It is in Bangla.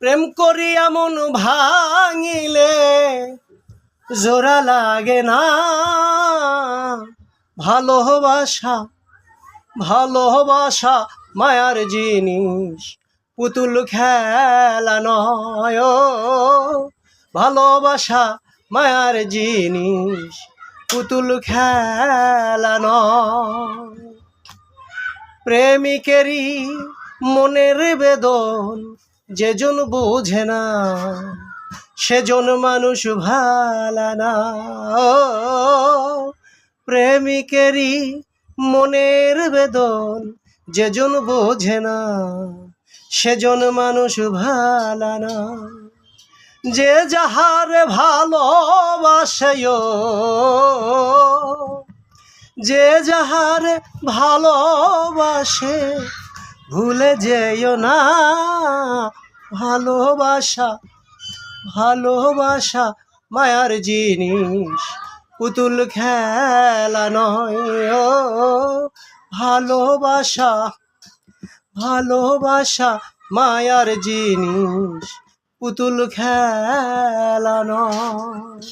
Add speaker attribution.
Speaker 1: প্রেম করিয়া মন ভাঙিলে জোড়া লাগে না। ভালোবাসা ভালোবাসা মায়ার জিনিস, পুতুল খেলা নয়। ভালোবাসা মায়ার জিনিস, পুতুল খেলা নয়। প্রেমিকেরই মনের বেদন যেজন বোঝে না, সেজন মানুষ ভালা না। প্রেমিকেরই মনের বেদন যেজন বোঝে না, সেজন মানুষ ভালা না। যে যাহারে ভালোবাসে, যে যাহারে ভালোবাসে, ভুলে যেও না। ভালোবাসা ভালোবাসা মায়ার জিনিস, পুতুল খেলা নয়। ভালোবাসা ভালোবাসা মায়ার জিনিস, পুতুল খেলা নয়।